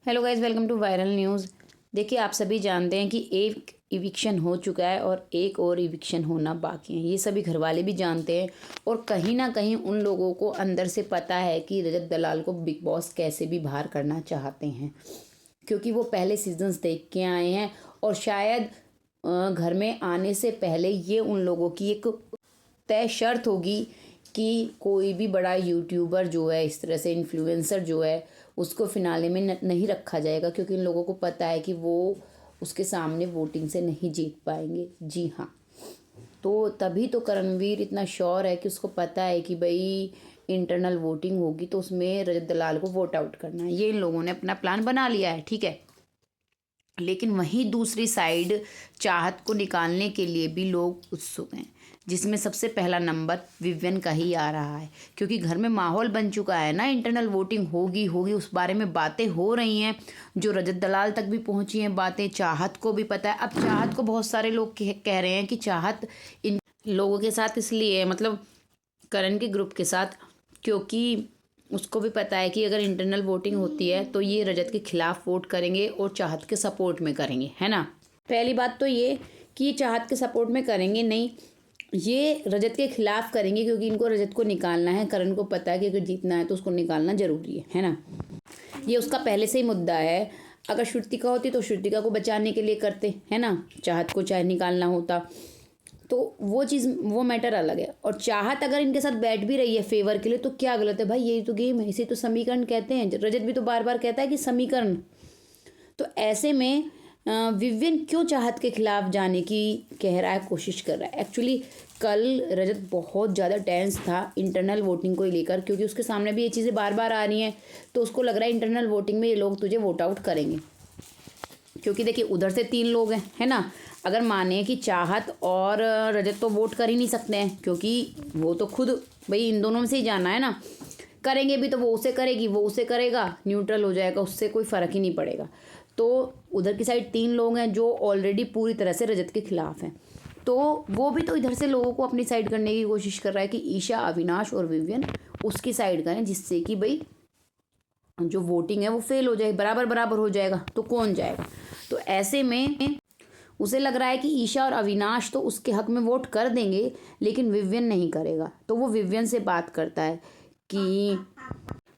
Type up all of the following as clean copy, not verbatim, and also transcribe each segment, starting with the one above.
Hello guys, welcome to viral news. देखिए, आप सभी जानते हैं कि एक इविक्शन हो चुका है और एक और इविक्शन होना बाकी है। ये सभी घरवाले भी जानते हैं और कहीं ना कहीं उन लोगों को अंदर से पता है कि रजत दलाल को बिग बॉस कैसे भी बाहर करना चाहते हैं, क्योंकि वो पहले सीजन्स देख के आए हैं और शायद घर में आने से पहले ये उन लोगों की एक तय शर्त होगी कि कोई भी बड़ा यूट्यूबर जो है, इस तरह से इन्फ्लुएंसर जो है, उसको फिनाले में नहीं रखा जाएगा, क्योंकि इन लोगों को पता है कि वो उसके सामने वोटिंग से नहीं जीत पाएंगे। जी हाँ, तो तभी तो करणवीर इतना श्योर है कि उसको पता है कि भाई इंटरनल वोटिंग होगी तो उसमें रजत दलाल को वोट आउट करना है। ये इन लोगों ने अपना प्लान बना लिया है, ठीक है। लेकिन वहीं दूसरी साइड चाहत को निकालने के लिए भी लोग उत्सुक हैं, जिसमें सबसे पहला नंबर विवियन का ही आ रहा है, क्योंकि घर में माहौल बन चुका है ना, इंटरनल वोटिंग होगी उस बारे में बातें हो रही हैं, जो रजत दलाल तक भी पहुंची हैं बातें, चाहत को भी पता है। अब चाहत को बहुत सारे लोग कह रहे हैं कि चाहत इन लोगों के साथ इसलिए, मतलब करण के ग्रुप के साथ, क्योंकि उसको भी पता है कि अगर इंटरनल वोटिंग होती है तो ये रजत के खिलाफ वोट करेंगे और चाहत के सपोर्ट में करेंगे, है ना। पहली बात तो ये कि ये चाहत के सपोर्ट में करेंगे नहीं, ये रजत के खिलाफ करेंगे, क्योंकि इनको रजत को निकालना है। करण को पता है कि अगर जीतना है तो उसको निकालना जरूरी है ना। ये उसका पहले से ही मुद्दा है। अगर श्रुतिका होती तो श्रुतिका को बचाने के लिए करते, है ना, चाहत को चाहे निकालना होता तो वो चीज़, वो मैटर अलग है। और चाहत अगर इनके साथ बैठ भी रही है फेवर के लिए तो क्या गलत है भाई, यही तो गेम है, इसे तो समीकरण कहते हैं। रजत भी तो बार बार कहता है कि समीकरण। तो ऐसे में विवियन क्यों चाहत के खिलाफ जाने की कह रहा है, कोशिश कर रहा है। एक्चुअली कल रजत बहुत ज़्यादा टेंस था इंटरनल वोटिंग को लेकर, क्योंकि उसके सामने भी ये चीज़ें बार बार आ रही हैं, तो उसको लग रहा है इंटरनल वोटिंग में ये लोग तुझे वोट आउट करेंगे। क्योंकि देखिए, उधर से 3 लोग हैं, है ना। अगर माने कि चाहत और रजत तो वोट कर ही नहीं सकते हैं, क्योंकि वो तो खुद भाई इन दोनों में से ही जाना है ना। करेंगे भी तो वो उसे करेगी, वो उसे करेगा, न्यूट्रल हो जाएगा, उससे कोई फ़र्क ही नहीं पड़ेगा। तो उधर की साइड 3 लोग हैं जो ऑलरेडी पूरी तरह से रजत के खिलाफ हैं, तो वो भी तो इधर से लोगों को अपनी साइड करने की कोशिश कर रहा है कि ईशा, अविनाश और विवियन उसकी साइड करें, जिससे कि भाई जो वोटिंग है वो फेल हो जाए, बराबर बराबर हो जाएगा, तो कौन जाएगा। तो ऐसे में उसे लग रहा है कि ईशा और अविनाश तो उसके हक में वोट कर देंगे, लेकिन विवियन नहीं करेगा। तो वो विवियन से बात करता है कि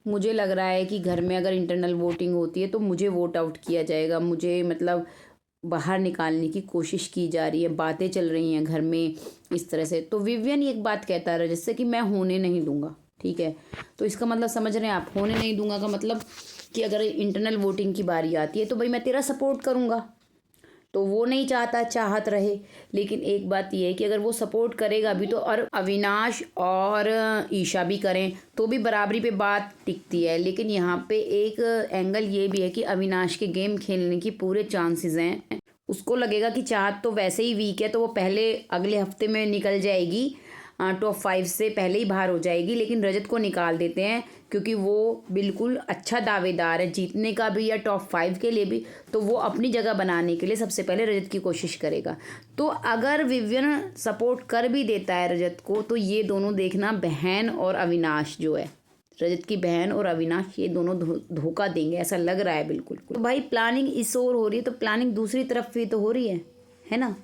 मुझे लग रहा है कि घर में अगर इंटरनल वोटिंग होती है तो मुझे वोट आउट किया जाएगा, मुझे मतलब बाहर निकालने की कोशिश की जा रही है, बातें चल रही हैं घर में इस तरह से। तो विवियन एक बात कहता है जिससे कि मैं होने नहीं दूंगा, ठीक है। तो इसका मतलब समझ रहे हैं आप, होने नहीं दूंगा का मतलब कि अगर इंटरनल वोटिंग की बारी आती है तो भाई मैं तेरा सपोर्ट करूंगा। तो वो नहीं चाहता चाहत रहे, लेकिन एक बात ये है कि अगर वो सपोर्ट करेगा भी तो, और अविनाश और ईशा भी करें तो भी बराबरी पे बात टिकती है। लेकिन यहाँ पे एक एंगल ये भी है कि अविनाश के गेम खेलने की पूरे चांसेस हैं। उसको लगेगा कि चाहत तो वैसे ही वीक है, तो वो पहले अगले हफ्ते में निकल जाएगी, टॉप 5 से पहले ही बाहर हो जाएगी। लेकिन रजत को निकाल देते हैं, क्योंकि वो बिल्कुल अच्छा दावेदार है जीतने का भी या टॉप 5 के लिए भी, तो वो अपनी जगह बनाने के लिए सबसे पहले रजत की कोशिश करेगा। तो अगर विवियन सपोर्ट कर भी देता है रजत को, तो ये दोनों देखना, बहन और अविनाश जो है, रजत की बहन और अविनाश, ये दोनों धोखा देंगे, ऐसा लग रहा है बिल्कुल। तो भाई प्लानिंग इस ओर हो रही है तो प्लानिंग दूसरी तरफ भी तो हो रही है ना।